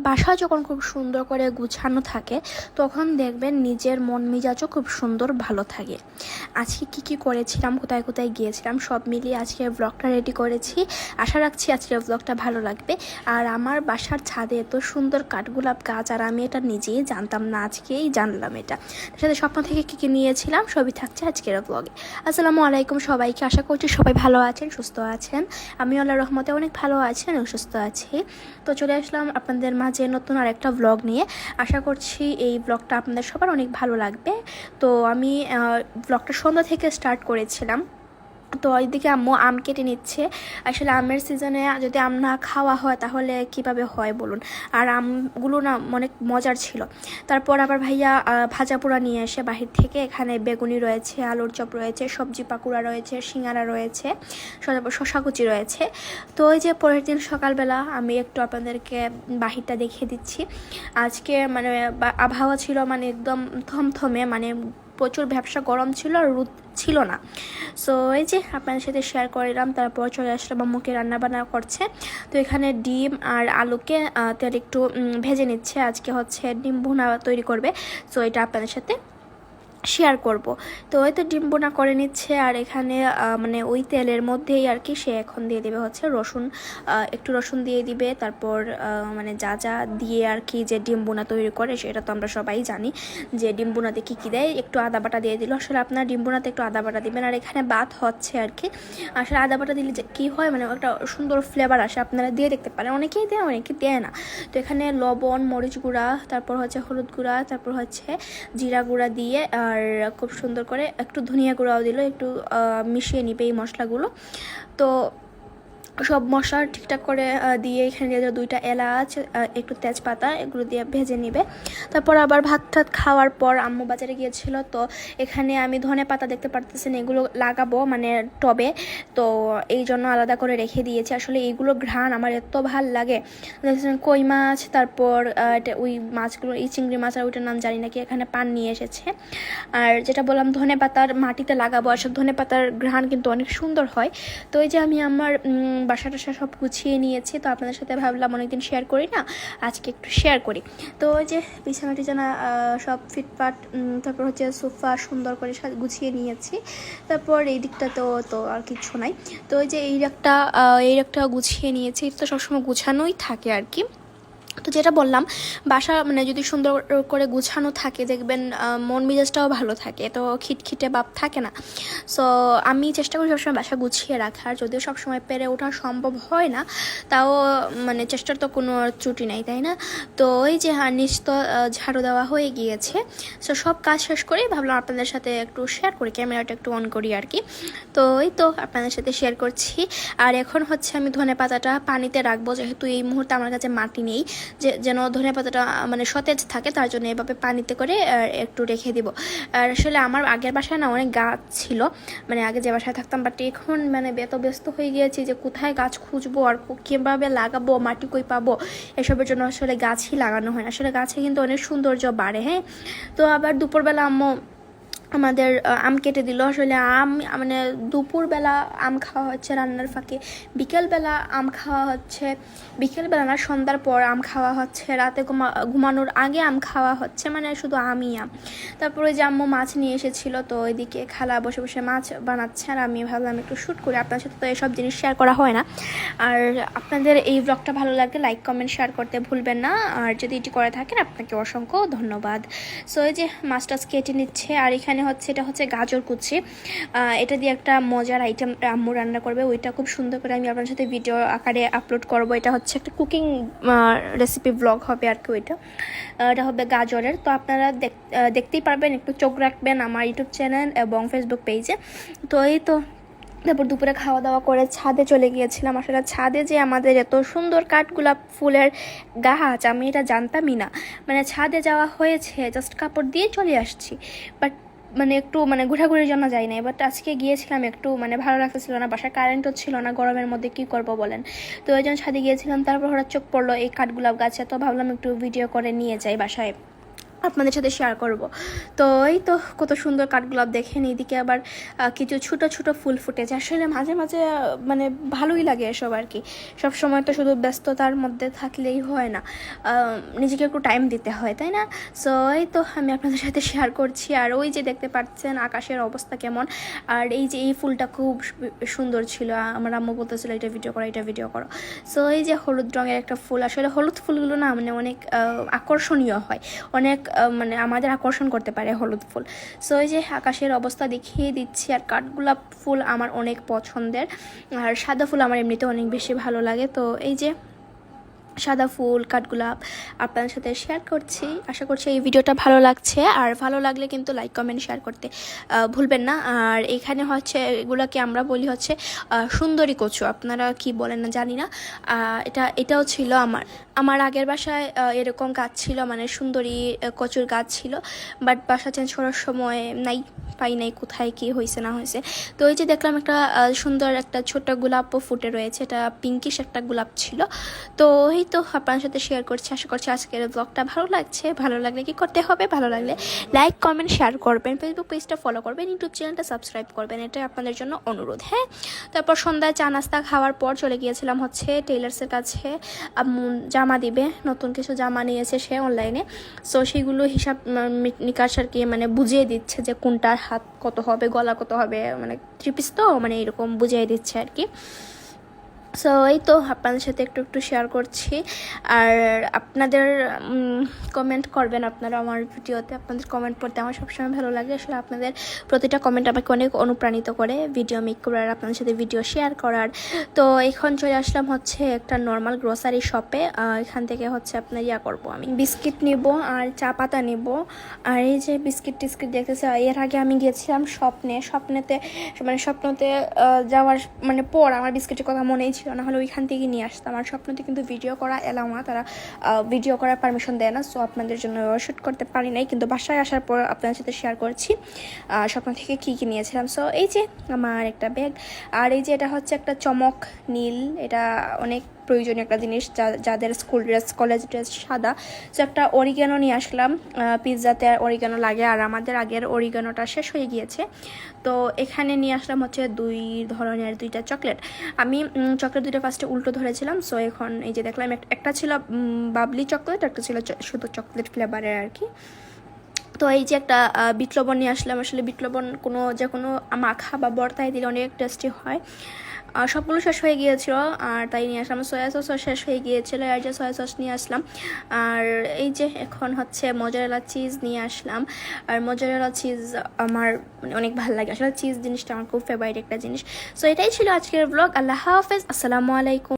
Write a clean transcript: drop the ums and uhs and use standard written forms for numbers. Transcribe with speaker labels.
Speaker 1: বাসা যখন খুব সুন্দর করে গুছানো থাকে তখন দেখবেন নিজের মন মেজাজও খুব সুন্দর ভালো থাকে। আজকে কি করেছিলাম, কোথায় কোথায় গিয়েছিলাম সব মিলিয়ে আজকে ব্লগটা রেডি করেছি। আশা রাখছি আজকের ব্লগটা ভালো লাগবে। আর আমার বাসার ছাদে এত সুন্দর কাঠগোলাপ গাছ, আর আমি এটা নিজেই জানতাম না, আজকেই জানলাম এটা। তার সাথে স্বপ্ন থেকে কি নিয়েছিলাম সবই থাকছে আজকের ব্লগে। আসসালামু আলাইকুম সবাইকে, আশা করছি সবাই ভালো আছেন, সুস্থ আছেন। আমি আল্লাহর রহমতে অনেক ভালো আছি এবং সুস্থ আছি। তো চলে আসলাম আপনাদের মাঝে নতুন আর একটা ব্লগ নিয়ে। আশা করছি এই ব্লগটা আপনাদের সবার অনেক ভালো লাগবে। তো আমি ব্লগটা সন্ধ্যা থেকে স্টার্ট করেছিলাম। তো ওইদিকে আম্মু আম কেটে নিচ্ছে। আসলে আমের সিজনে যদি আম না খাওয়া হয় তাহলে কিভাবে হয় বলুন। আর আমগুলো না অনেক মজার ছিল। তারপর আবার ভাইয়া ভাজা পোড়া নিয়ে এসে বাহির থেকে, এখানে বেগুনি রয়েছে, আলুর চপ রয়েছে, সবজি পাকুড়া রয়েছে, সিঙ্গারা রয়েছে, শশা কুচি রয়েছে। তো ওই যে পরের দিন সকালবেলা আমি একটু আপনাদেরকে বাহিরটা দেখিয়ে দিচ্ছি। আজকে মানে আবহাওয়া ছিল মানে একদম থমথমে, মানে প্রচুর ব্যবসা গরম ছিল আর রোদ ছিল না। সো এই যে আপনাদের সাথে শেয়ার করলাম। তারপর চলে আসলাম আম্মুকে রান্নাবান্না করছে। তো এখানে ডিম আর আলুকে তেল একটু ভেজে নিচ্ছে। আজকে হচ্ছে ডিম ভুনা তৈরি করবে। সো এটা আপনাদের সাথে শেয়ার করব। তো ওই তো ডিম বোনা করে নিচ্ছে। আর এখানে মানে ওই তেলের মধ্যেই আর কি সে এখন দিয়ে দেবে হচ্ছে রসুন, একটু রসুন দিয়ে দিবে। তারপর মানে যা যা দিয়ে আর কি যে ডিম বোনা তৈরি করে সেটা তো আমরা সবাই জানি যে ডিম বোনাতে কী কী দেয়। একটু আদা বাটা দিয়ে দিল। আসলে আপনার ডিম বোনাতে একটু আদা বাটা দিবেন। আর এখানে ভাত হচ্ছে আর কি। আসলে আদা বাটা দিলে যে কী হয়, মানে একটা সুন্দর ফ্লেভার আসে। আপনারা দিয়ে দেখতে পারেন, অনেকেই দেয় অনেকেই দেয় না। তো এখানে লবণ, মরিচ গুঁড়া, তারপর হচ্ছে হলুদ গুঁড়া, তারপর হচ্ছে জিরা গুঁড়া দিয়ে আর খুব সুন্দর করে একটু ধনিয়া গুঁড়াও দিল, একটু মিশিয়ে নিবে এই মশলাগুলো। তো সব মশলা ঠিকঠাক করে দিয়ে এখানে দিয়ে দিল 2টা এলাচ, একটু তেজপাতা, এগুলো দিয়ে ভেজে নিবে। তারপর আবার ভাত টাত খাওয়ার পর আম্মু বাজারে গিয়েছিল। তো এখানে আমি ধনে পাতা দেখতে পারতেছেন, এগুলো লাগাবো মানে টবে। তো এই জন্য আলাদা করে রেখে দিয়েছি। আসলে এইগুলো ঘ্রাণ আমার এত ভাল লাগে। দেখছেন কই মাছ, তারপর ওই মাছগুলো, এই চিংড়ি মাছ আর ওইটার নাম জানি না কি, এখানে পান নিয়ে এসেছে। আর যেটা বললাম ধনে পাতার মাটিতে লাগাবো। আসলে ধনে পাতার ঘ্রাণ কিন্তু অনেক সুন্দর হয়। তো এই যে আমি আমার বাসা টাসা সব গুছিয়ে নিয়েছি। তো আপনাদের সাথে ভাবলাম অনেকদিন শেয়ার করি না, আজকে একটু শেয়ার করি। তো ওই যে বিছানা টিছানা সব ফিটফাট, তারপর হচ্ছে সোফা সুন্দর করে গুছিয়ে নিয়েছি। তারপর এই দিকটা তো আর কিছু নাই। তো ওই যে এই একটা গুছিয়ে নিয়েছি। তো সবসময় গুছানোই থাকে আর কি। তো যেটা বললাম, বাসা মানে যদি সুন্দর করে গুছানো থাকে দেখবেন মন মেজাজটাও ভালো থাকে, তো খিটখিটে ভাব থাকে না। সো আমি চেষ্টা করি সবসময় বাসা গুছিয়ে রাখার, যদিও সবসময় পেরে ওঠা সম্ভব হয় না, তাও মানে চেষ্টার তো কোনো ত্রুটি নেই, তাই না? তো ওই যে নিচ তো ঝাড়ু দেওয়া হয়ে গিয়েছে। সো সব কাজ শেষ করেই ভাবলাম আপনাদের সাথে একটু শেয়ার করি, ক্যামেরাটা একটু অন করি আর কি। তো ওই তো আপনাদের সাথে শেয়ার করছি। আর এখন হচ্ছে আমি ধনে পাতাটা পানিতে রাখবো, যেহেতু এই মুহূর্তে আমার কাছে মাটি নেই, যেন ধনে পাতাটা মানে সতেজ থাকে, তার জন্য এভাবে পানিতে করে একটু রেখে দিব। আর আসলে আমার আগের বাসায় না অনেক গাছ ছিল, মানে আগে যে বাসায় থাকতাম, বাট এখন মানে এত ব্যস্ত হয়ে গিয়েছি যে কোথায় গাছ খুঁজবো আর কীভাবে লাগাবো, মাটি কই পাবো, এসবের জন্য আসলে গাছই লাগানো হয় না। আসলে গাছে কিন্তু অনেক সৌন্দর্য বাড়ে। হ্যাঁ, তো আবার দুপুরবেলা আম্মু আমাদের আম কেটে দিল। আসলে আম মানে দুপুরবেলা আম খাওয়া হচ্ছে রান্নার ফাঁকে, বিকেলবেলা আম খাওয়া হচ্ছে, বিকেলবেলা না সন্ধ্যার পর আম খাওয়া হচ্ছে, রাতে ঘুমানোর আগে আম খাওয়া হচ্ছে, মানে শুধু আমই আম। তারপরে যে আম্মু মাছ নিয়ে এসেছিলো, তো ওইদিকে খালা বসে বসে মাছ বানাচ্ছে, আর আমি ভাবলাম একটু শ্যুট করি। আপনার সাথে তো এসব জিনিস শেয়ার করা হয় না। আর আপনাদের এই ব্লগটা ভালো লাগলে লাইক কমেন্ট শেয়ার করতে ভুলবেন না। আর যদি এটি করে থাকেন আপনাকে অসংখ্য ধন্যবাদ। সো এই যে মাছ টাছ কেটে নিচ্ছে। আর এখানে হচ্ছে এটা হচ্ছে গাজর কুচি, এটা দিয়ে একটা মজার আইটেম আম্মু রান্না করবে, ওইটা খুব সুন্দর করে আমি আপনার সাথে ভিডিও আকারে আপলোড করব। এটা হচ্ছে একটা কুকিং রেসিপি ব্লগ হবে আর কি। এটা হবে গাজরের। তো আপনারা দেখতেই পারবেন, একটু চোখ রাখবেন আমার ইউটিউব চ্যানেল এবং ফেসবুক পেজে। তো এই তো তারপর দুপুরে খাওয়া দাওয়া করে ছাদে চলে গিয়েছিলাম। আসলে ছাদে যে আমাদের এত সুন্দর কাঠগোলাপ ফুলের গাছ, আমি এটা জানতামই না। মানে ছাদে যাওয়া হয়েছে, জাস্ট কাপড় দিয়ে চলে আসছি, বাট মানে একটু মানে ঘোরাঘুরির জন্য যাই নাই। বাট আজকে গিয়েছিলাম, একটু মানে ভালো লাগতেছিল না, বাসায় কারেন্টও ছিল না, গরমের মধ্যে কি করব বলেন। তো ওই জন্য ছাদে গিয়েছিলাম। তারপর হঠাৎ চোখ পড়লো এই কাঠগোলাপ গাছে, তো ভাবলাম একটু ভিডিও করে নিয়ে যাই বাসায়। আপনাদের সাথে শেয়ার করব। তো এই তো কত সুন্দর কাঠগোলাপ দেখেন, এইদিকে আবার কিছু ছোট ছোট ফুল ফুটেছে। আসলে মাঝে মাঝে মানে ভালোই লাগে এসব আর কি। সব সময় তো শুধু ব্যস্ততার মধ্যে থাকলেই হয় না, নিজেকে একটু টাইম দিতে হয়, তাই না? সো এই তো আমি আপনাদের সাথে শেয়ার করছি। আর ওই যে দেখতে পাচ্ছেন আকাশের অবস্থা কেমন, আর এই যে এই ফুলটা খুব সুন্দর ছিল। আমার আম্মু বলতেছিল এটা ভিডিও করো, এটা ভিডিও করো। সো এই যে হলুদ রঙের একটা ফুল, আসলে হলুদ ফুলগুলো না মানে অনেক আকর্ষণীয় হয়, অনেক মানে আমাদের আকর্ষণ করতে পারে হলুদ ফুল। সো এই যে আকাশের অবস্থা দেখিয়ে দিচ্ছি। আর কাঠগোলাপ ফুল আমার অনেক পছন্দের, আর সাদা ফুল আমার এমনিতে অনেক বেশি ভালো লাগে। তো এই যে সাদা ফুল, কাঠগোলাপ আপনাদের সাথে শেয়ার করছি। আশা করছি এই ভিডিওটা ভালো লাগছে, আর ভালো লাগলে কিন্তু লাইক কমেন্ট শেয়ার করতে ভুলবেন না। আর এখানে হচ্ছে এগুলোকে আমরা বলি হচ্ছে সুন্দরী কচু, আপনারা কি বলেন না জানি না। এটাও ছিল আমার আগের বাসায় এরকম গাছ ছিল, মানে সুন্দরী কচুর গাছ ছিল, বাট বাসা চেঞ্জ করার সময় পাই নাই কোথায় কি হয়েছে না হয়েছে। তো ওই যে দেখলাম একটা সুন্দর একটা ছোট গোলাপও ফুটে রয়েছে, এটা পিঙ্কিশ একটা গোলাপ ছিল। তো এই তো আপনার সাথে শেয়ার করছি। আশা করছি আজকের ব্লগটা ভালো লাগছে। ভালো লাগলে কি করতে হবে, ভালো লাগলে লাইক কমেন্ট শেয়ার করবেন, ফেসবুক পেজটা ফলো করবেন, ইউটিউব চ্যানেলটা সাবস্ক্রাইব করবেন, এটা আপনাদের জন্য অনুরোধ। হ্যাঁ, তারপর সন্ধ্যায় চা নাস্তা খাওয়ার পর চলে গিয়েছিলাম হচ্ছে টেইলার্সের কাছে। জামা দিবে, নতুন কিছু জামা নিয়েছে সে অনলাইনে। সো সেইগুলো হিসাব নিকাশ আর কি মানে বুঝিয়ে দিচ্ছে যে কোনটার হাত কত হবে, গলা কত হবে, মানে 3 পিস তো মানে এরকম বুঝিয়ে দিচ্ছে আর কি। সো এই তো আপনাদের সাথে একটু একটু শেয়ার করছি। আর আপনাদের কমেন্ট করবেন আপনারা আমার ভিডিওতে, আপনাদের কমেন্ট পড়তে আমার সবসময় ভালো লাগে। আসলে আপনাদের প্রতিটা কমেন্ট আমাকে অনেক অনুপ্রাণিত করে ভিডিও মেক করার, আপনাদের সাথে ভিডিও শেয়ার করার। তো এখন চলে আসলাম হচ্ছে একটা নর্মাল গ্রোসারি শপে। এখান থেকে হচ্ছে আপনার করবো, আমি বিস্কিট নিব আর চা পাতা নিব। আর এই যে বিস্কিট টিস্কিট দেখতেছে, এর আগে আমি গিয়েছিলাম স্বপ্নতে যাওয়ার মানে পর আমার বিস্কিটের কথা মনেই ছিল না, হলে ওইখান থেকে নিয়ে আসতাম। আমার স্বপ্নতে কিন্তু ভিডিও করা এলাও না, তারা ভিডিও করার পারমিশন দেয় না। সো আপনাদের জন্য শ্যুট করতে পারি নাই, কিন্তু বাসায় আসার পর আপনাদের সাথে শেয়ার করছি স্বপ্ন থেকে কী কী নিয়েছিলাম। সো এই যে আমার একটা ব্যাগ, আর এই যে এটা হচ্ছে একটা চমক নীল, এটা অনেক প্রয়োজনীয় একটা জিনিস যাদের স্কুল ড্রেস, কলেজ ড্রেস সাদা। সো একটা অরিগানো নিয়ে আসলাম, পিৎজাতে অরিগানো লাগে, আর আমাদের আগের অরিগানোটা শেষ হয়ে গিয়েছে। তো এখানে নিয়ে আসলাম হচ্ছে 2 ধরনের 2টা চকলেট। আমি চকলেট 2টা ফার্স্টে উল্টো ধরেছিলাম। সো এখন এই যে দেখলাম একটা ছিল বাবলি চকলেট, একটা ছিল শুধু চকলেট ফ্লেভারের আর কি। তো এই যে একটা বিট লবণ নিয়ে আসলাম। আসলে বিট লবণ যে কোনো মাখা বা ভর্তায় দিলে অনেক টেস্টি হয়। সবগুলো শেষ হয়ে গিয়েছিল, আর তাই নিয়ে আসলাম। সয়া সসও শেষ হয়ে গিয়েছিল, আর যে সয়া সস নিয়ে আসলাম। আর এই যে এখন হচ্ছে মোজারেলা চিজ নিয়ে আসলাম। আর মোজারেলা চিজ আমার মানে অনেক ভালো লাগে, আসলে চিজ জিনিসটা আমার খুব ফেভারিট একটা জিনিস। সো এটাই ছিল আজকের ব্লগ। আল্লাহ হাফেজ, আসসালামু আলাইকুম।